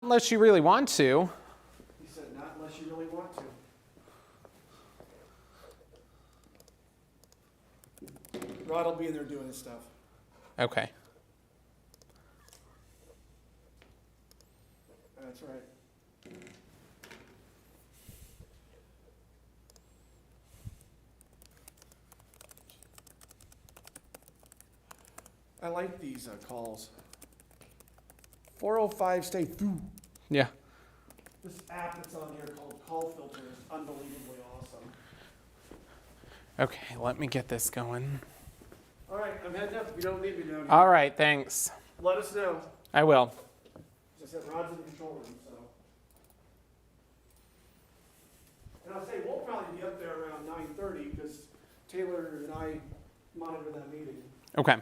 Unless you really want to. He said, not unless you really want to. Rod will be in there doing his stuff. Okay. That's right. I like these calls. 405 stay through. Yeah. This app that's on here called Call Filter is unbelievably awesome. Okay, let me get this going. All right, I'm heading up. You don't need me down here. All right, thanks. Let us know. I will. As I said, Rod's in the control room, so. And I'll say, we'll probably be up there around 9:30 because Taylor and I monitor that meeting. Okay.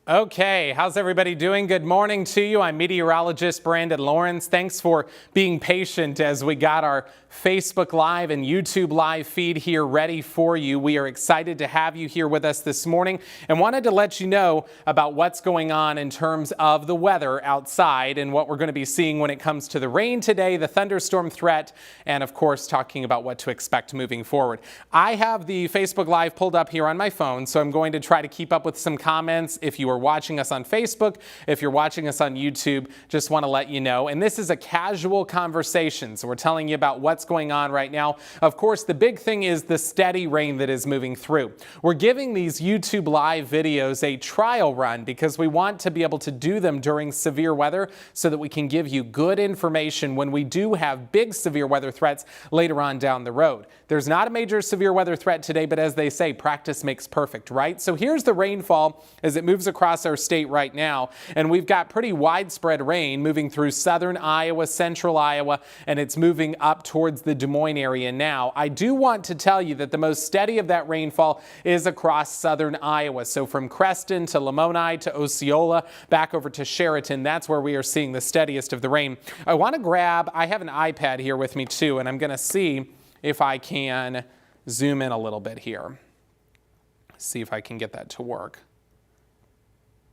Okay, how's everybody doing? Good morning to you. I'm meteorologist Brandon Lawrence. Thanks for being patient as we got our Facebook Live and YouTube Live feed here ready for you. We are excited to have you here with us this morning and wanted to let you know about what's going on in terms of the weather outside and what we're going to be seeing when it comes to the rain today, the thunderstorm threat, and of course talking about what to expect moving forward. I have the Facebook Live pulled up here on my phone, so I'm going to try to keep up with some comments. If you are are watching us on Facebook, if you're watching us on YouTube, just want to let you know. And this is a casual conversation, so we're telling you about what's going on right now. Of course, the big thing is the steady rain that is moving through. We're giving these YouTube live videos a trial run because we want to be able to do them during severe weather so that we can give you good information when we do have big severe weather threats later on down the road. There's not a major severe weather threat today, but as they say, practice makes perfect, right? So here's the rainfall as it moves across our state right now, and we've got pretty widespread rain moving through southern Iowa, central Iowa, and it's moving up towards the Des Moines area now. I do want to tell you that the most steady of that rainfall is across southern Iowa. So from Creston to Lamoni to Osceola, back over to Sheraton, that's where we are seeing the steadiest of the rain. I want to grab, I have an iPad here with me too, and I'm going to see if I can zoom in a little bit here. See if I can get that to work.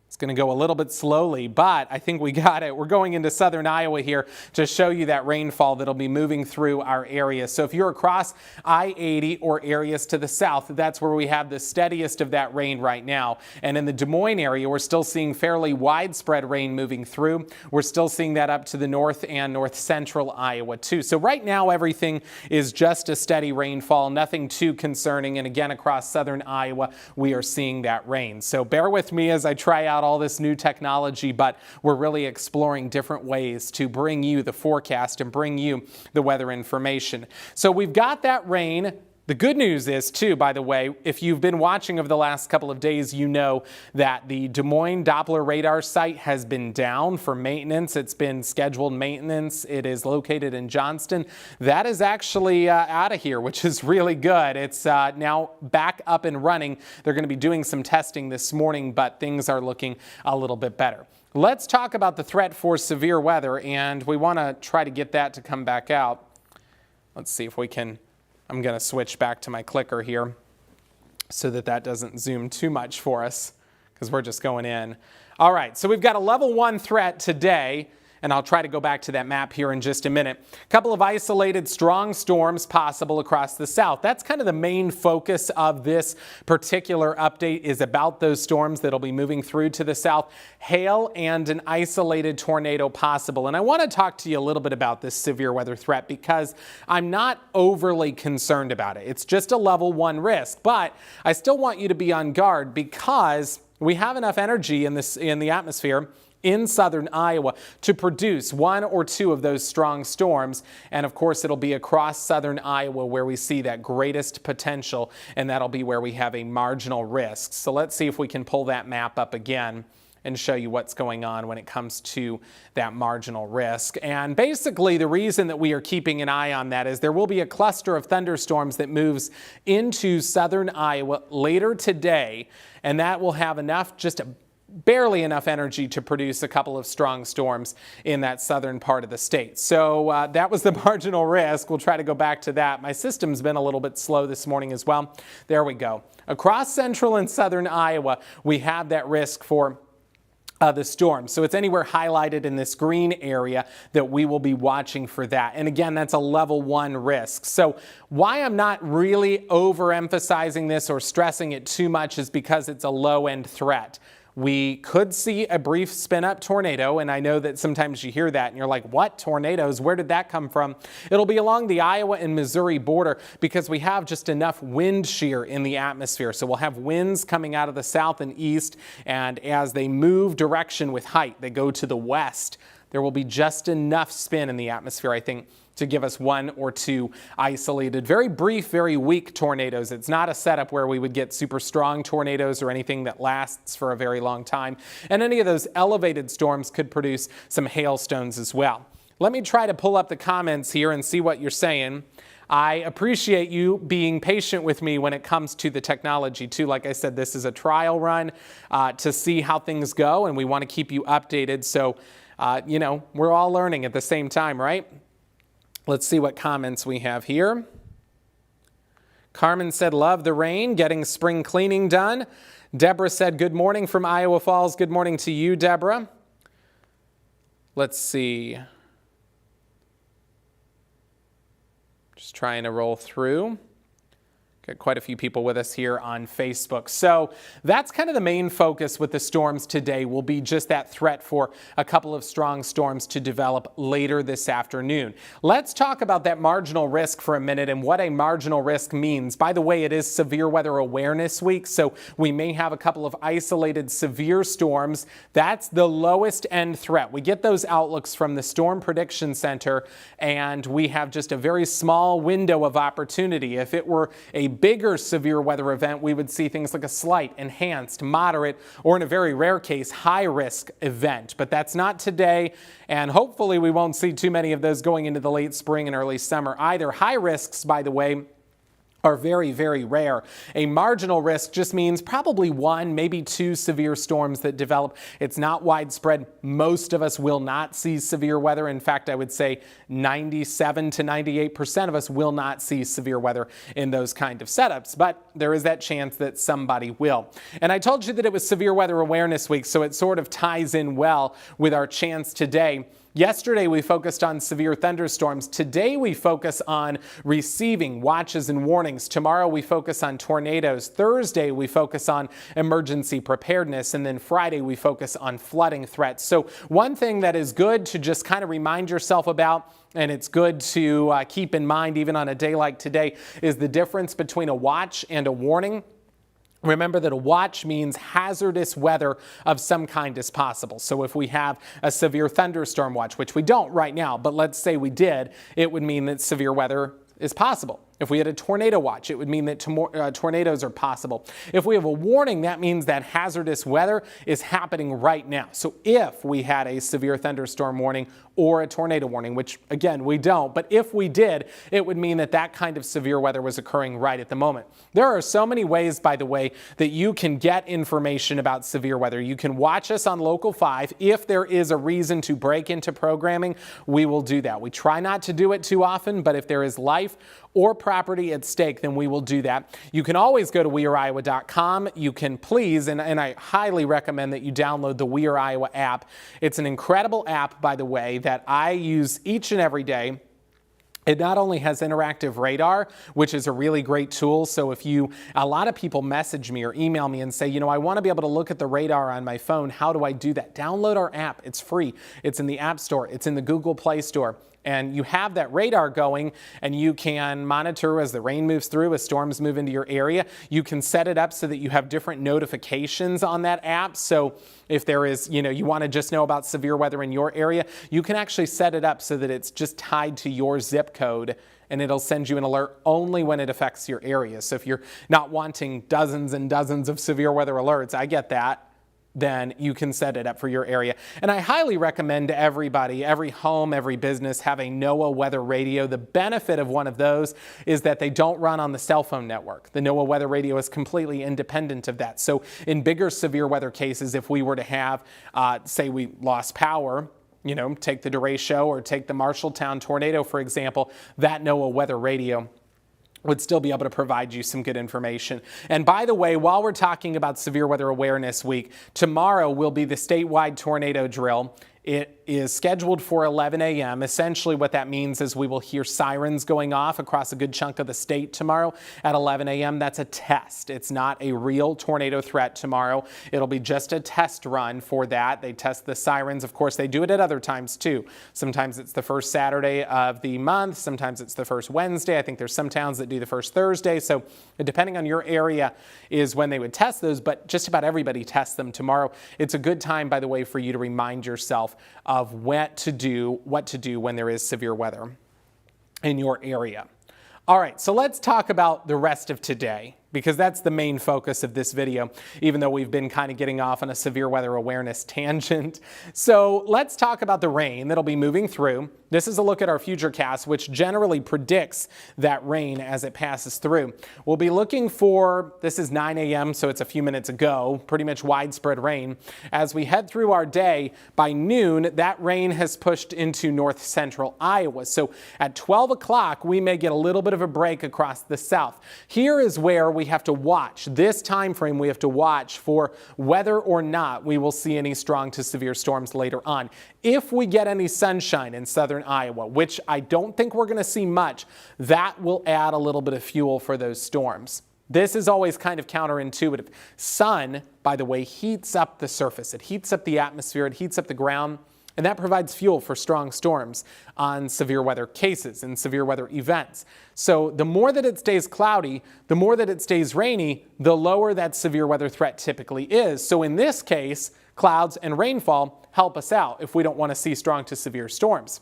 It's going to go a little bit slowly, but I think we got it. We're going into southern Iowa here to show you that rainfall that'll be moving through our area. So if you're across I-80 or areas to the south, that's where we have the steadiest of that rain right now. And in the Des Moines area, we're still seeing fairly widespread rain moving through. We're still seeing that up to the north and north central Iowa too. So right now, everything is just a steady rainfall, nothing too concerning. And again, across southern Iowa, we are seeing that rain. So bear with me as I try out all this new technology, but we're really exploring different ways to bring you the forecast and bring you the weather information. So we've got that rain. The good news is, too, by the way, if you've been watching over the last couple of days, you know that the Des Moines Doppler radar site has been down for maintenance. It's been scheduled maintenance. It is located in Johnston. That is actually out of here, which is really good. It's now back up and running. They're going to be doing some testing this morning, but things are looking a little bit better. Let's talk about the threat for severe weather, and we want to try to get that to come back out. Let's see if we can. I'm going to switch back to my clicker here so that doesn't zoom too much for us because we're just going in. All right, so we've got a level 1 threat today, and I'll try to go back to that map here in just a minute. A couple of isolated strong storms possible across the south. That's kind of the main focus of this particular update, is about those storms that'll be moving through to the south. Hail and an isolated tornado possible. And I want to talk to you a little bit about this severe weather threat because I'm not overly concerned about it. It's just a level 1 risk, but I still want you to be on guard because we have enough energy in the atmosphere in southern Iowa to produce 1 or 2 of those strong storms. And of course, it'll be across southern Iowa where we see that greatest potential, and that'll be where we have a marginal risk. So let's see if we can pull that map up again and show you what's going on when it comes to that marginal risk. And basically, the reason that we are keeping an eye on that is there will be a cluster of thunderstorms that moves into southern Iowa later today, and that will have enough, barely enough energy to produce a couple of strong storms in that southern part of the state. So that was the marginal risk. We'll try to go back to that. My system's been a little bit slow this morning as well. There we go. Across central and southern Iowa, we have that risk for the storm. So it's anywhere highlighted in this green area that we will be watching for that. And again, that's a level 1 risk. So why I'm not really overemphasizing this or stressing it too much is because it's a low-end threat. We could see a brief spin-up tornado, and I know that sometimes you hear that and you're like, what? Tornadoes? Where did that come from? It'll be along the Iowa and Missouri border because we have just enough wind shear in the atmosphere. So we'll have winds coming out of the south and east, and as they move direction with height, they go to the west. There will be just enough spin in the atmosphere, I think, to give us 1 or 2 isolated, very brief, very weak tornadoes. It's not a setup where we would get super strong tornadoes or anything that lasts for a very long time. And any of those elevated storms could produce some hailstones as well. Let me try to pull up the comments here and see what you're saying. I appreciate you being patient with me when it comes to the technology too. Like I said, this is a trial run to see how things go, and we want to keep you updated. So, we're all learning at the same time, right? Let's see what comments we have here. Carmen said, love the rain, getting spring cleaning done. Deborah said, good morning from Iowa Falls. Good morning to you, Deborah. Let's see. Just trying to roll through. Got quite a few people with us here on Facebook. So that's kind of the main focus with the storms today, will be just that threat for a couple of strong storms to develop later this afternoon. Let's talk about that marginal risk for a minute and what a marginal risk means. By the way, it is Severe Weather Awareness Week, so we may have a couple of isolated severe storms. That's the lowest end threat. We get those outlooks from the Storm Prediction Center, and we have just a very small window of opportunity. If it were a bigger severe weather event, we would see things like a slight, enhanced, moderate, or in a very rare case, high risk event. But that's not today, and hopefully we won't see too many of those going into the late spring and early summer either. High risks, by the way, are very, very rare. A marginal risk just means probably one, maybe two severe storms that develop. It's not widespread. Most of us will not see severe weather. In fact, I would say 97 to 98% of us will not see severe weather in those kind of setups, but there is that chance that somebody will. And I told you that it was Severe Weather Awareness Week, so it sort of ties in well with our chance today. Yesterday, we focused on severe thunderstorms. Today, we focus on receiving watches and warnings. Tomorrow, we focus on tornadoes. Thursday, we focus on emergency preparedness. And then Friday, we focus on flooding threats. So one thing that is good to just kind of remind yourself about, and it's good to keep in mind even on a day like today, is the difference between a watch and a warning. Remember that a watch means hazardous weather of some kind is possible. So if we have a severe thunderstorm watch, which we don't right now, but let's say we did, it would mean that severe weather is possible. If we had a tornado watch, it would mean that tornadoes are possible. If we have a warning, that means that hazardous weather is happening right now. So if we had a severe thunderstorm warning or a tornado warning, which again, we don't, but if we did, it would mean that that kind of severe weather was occurring right at the moment. There are so many ways, by the way, that you can get information about severe weather. You can watch us on Local 5. If there is a reason to break into programming, we will do that. We try not to do it too often, but if there is life or property at stake, then we will do that. You can always go to weareiowa.com. You can please, and I highly recommend that you download the We Are Iowa app. It's an incredible app, by the way, that I use each and every day. It not only has interactive radar, which is a really great tool. So if a lot of people message me or email me and say, I want to be able to look at the radar on my phone. How do I do that? Download our app. It's free. It's in the App Store. It's in the Google Play Store. And you have that radar going, and you can monitor as the rain moves through, as storms move into your area. You can set it up so that you have different notifications on that app. So if there is, you want to just know about severe weather in your area, you can actually set it up so that it's just tied to your zip code, and it'll send you an alert only when it affects your area. So if you're not wanting dozens and dozens of severe weather alerts, I get that, then you can set it up for your area. And I highly recommend to everybody, every home, every business, have a NOAA weather radio. The benefit of one of those is that they don't run on the cell phone network. The NOAA weather radio is completely independent of that. So in bigger severe weather cases, if we were to have, say we lost power, take the derecho or take the Marshalltown tornado, for example, that NOAA weather radio would still be able to provide you some good information. And by the way, while we're talking about Severe Weather Awareness Week, tomorrow will be the statewide tornado drill. It is scheduled for 11 a.m. Essentially what that means is we will hear sirens going off across a good chunk of the state tomorrow at 11 a.m. That's a test. It's not a real tornado threat tomorrow. It'll be just a test run for that. They test the sirens. Of course, they do it at other times too. Sometimes it's the first Saturday of the month. Sometimes it's the first Wednesday. I think there's some towns that do the first Thursday. So depending on your area is when they would test those, but just about everybody tests them tomorrow. It's a good time, by the way, for you to remind yourself of what to do when there is severe weather in your area. All right, so let's talk about the rest of today, because that's the main focus of this video, even though we've been kind of getting off on a severe weather awareness tangent. So let's talk about the rain that'll be moving through. This is a look at our futurecast, which generally predicts that rain as it passes through. We'll be looking for, this is 9 a.m., so it's a few minutes ago, pretty much widespread rain. As we head through our day, by noon, that rain has pushed into north central Iowa. So at 12 o'clock, we may get a little bit of a break across the south. Here is where we have to watch. This time frame, we have to watch for whether or not we will see any strong to severe storms later on. If we get any sunshine in southern southern Iowa, which I don't think we're going to see much. That will add a little bit of fuel for those storms. This is always kind of counterintuitive. Sun, by the way, heats up the surface. It heats up the atmosphere. It heats up the ground. And that provides fuel for strong storms on severe weather cases and severe weather events. So the more that it stays cloudy, the more that it stays rainy, the lower that severe weather threat typically is. So in this case, clouds and rainfall help us out if we don't want to see strong to severe storms.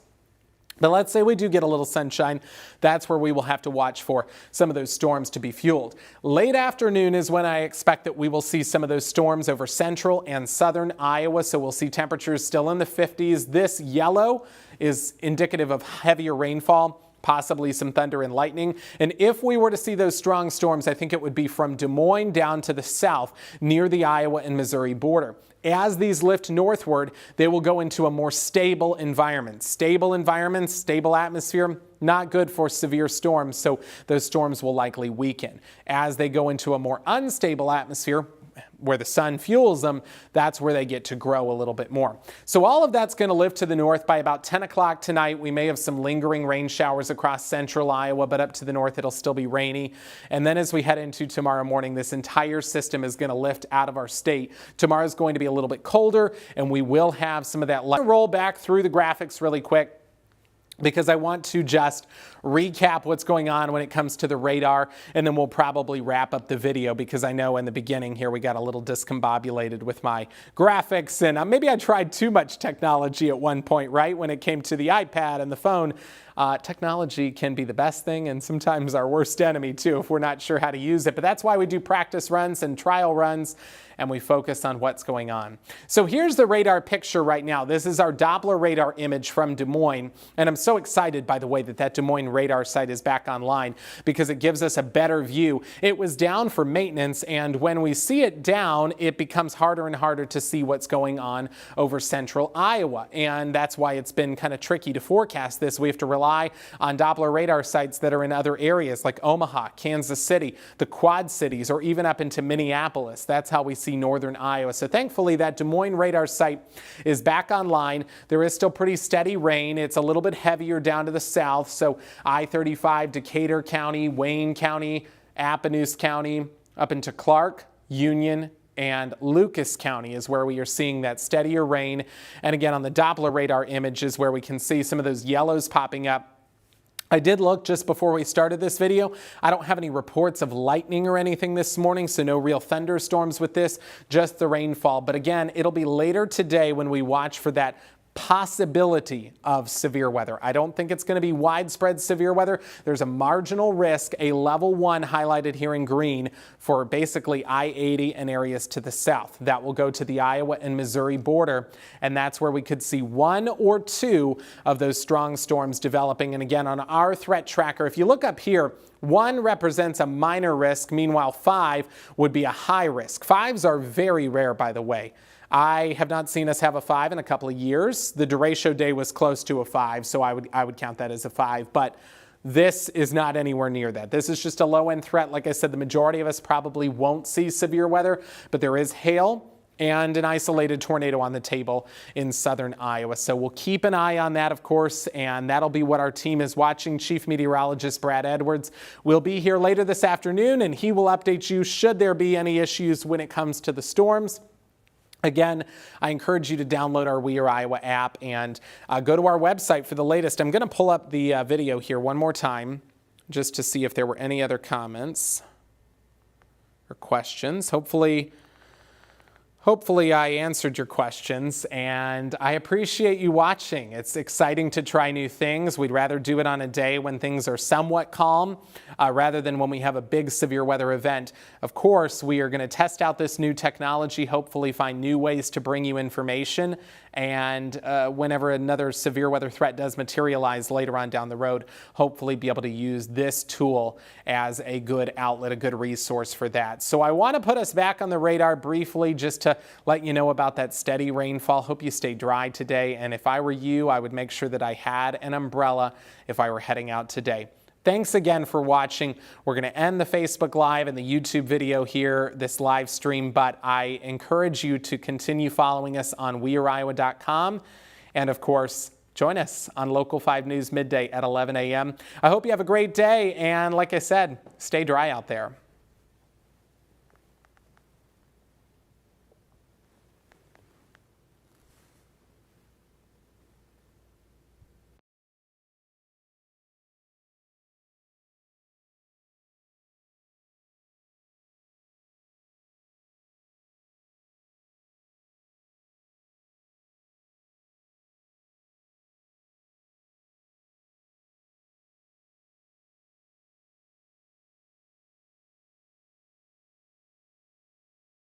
But let's say we do get a little sunshine. That's where we will have to watch for some of those storms to be fueled. Late afternoon is when I expect that we will see some of those storms over central and southern Iowa. So we'll see temperatures still in the 50s. This yellow is indicative of heavier rainfall, possibly some thunder and lightning. And if we were to see those strong storms, I think it would be from Des Moines down to the south near the Iowa and Missouri border. As these lift northward, they will go into a more stable environment. Stable environments, stable atmosphere, not good for severe storms, so those storms will likely weaken. As they go into a more unstable atmosphere, where the sun fuels them, that's where they get to grow a little bit more. So all of that's going to lift to the north by about 10 o'clock tonight. We may have some lingering rain showers across central Iowa, but up to the north it'll still be rainy. And then as we head into tomorrow morning, this entire system is going to lift out of our state. Tomorrow's going to be a little bit colder, and we will have some of that light. Roll back through the graphics really quick, because I want to just recap what's going on when it comes to the radar, and then we'll probably wrap up the video, because I know in the beginning here we got a little discombobulated with my graphics, and maybe I tried too much technology at one point, right? When it came to the iPad and the phone. Technology can be the best thing and sometimes our worst enemy too if we're not sure how to use it. But that's why we do practice runs and trial runs, and we focus on what's going on. So here's the radar picture right now. This is our Doppler radar image from Des Moines. And I'm so excited, by the way, that Des Moines radar site is back online, because it gives us a better view. It was down for maintenance, and when we see it down, it becomes harder and harder to see what's going on over central Iowa. And that's why it's been kind of tricky to forecast this. We have to rely on Doppler radar sites that are in other areas like Omaha, Kansas City, the Quad Cities, or even up into Minneapolis. That's how we see northern Iowa. So thankfully that Des Moines radar site is back online. There is still pretty steady rain. It's a little bit heavier down to the south. So I-35, Decatur County, Wayne County, Appanoose County, up into Clark, Union, and Lucas County is where we are seeing that steadier rain. And again, on the Doppler radar image is where we can see some of those yellows popping up. I did look just before we started this video. I don't have any reports of lightning or anything this morning, so no real thunderstorms with this, just the rainfall. But again, it'll be later today when we watch for that possibility of severe weather. I don't think it's going to be widespread severe weather. There's a marginal risk, a level 1 highlighted here in green for basically I-80 and areas to the south. That will go to the Iowa and Missouri border, and that's where we could see 1 or 2 of those strong storms developing. And again, on our threat tracker, if you look up here, 1 represents a minor risk, meanwhile 5 would be a high risk. 5s are very rare, by the way. I have not seen us have a 5 in a couple of years. The derecho day was close to a 5, so I would count that as a 5. But this is not anywhere near that. This is just a low-end threat. Like I said, the majority of us probably won't see severe weather, but there is hail and an isolated tornado on the table in southern Iowa. So we'll keep an eye on that, of course, and that'll be what our team is watching. Chief Meteorologist Brad Edwards will be here later this afternoon, and he will update you should there be any issues when it comes to the storms. Again, I encourage you to download our We Are Iowa app and go to our website for the latest. I'm going to pull up the video here one more time just to see if there were any other comments or questions. Hopefully I answered your questions, and I appreciate you watching. It's exciting to try new things. We'd rather do it on a day when things are somewhat calm rather than when we have a big severe weather event. Of course, we are going to test out this new technology, hopefully find new ways to bring you information, and whenever another severe weather threat does materialize later on down the road, hopefully be able to use this tool as a good outlet, a good resource for that. So I want to put us back on the radar briefly just to let you know about that steady rainfall. Hope you stay dry today, and if I were you, I would make sure that I had an umbrella if I were heading out today. Thanks again for watching. We're going to end the Facebook Live and the YouTube video here, this live stream, but I encourage you to continue following us on weareiowa.com and, of course, join us on Local 5 News Midday at 11 a.m. I hope you have a great day, and like I said, stay dry out there.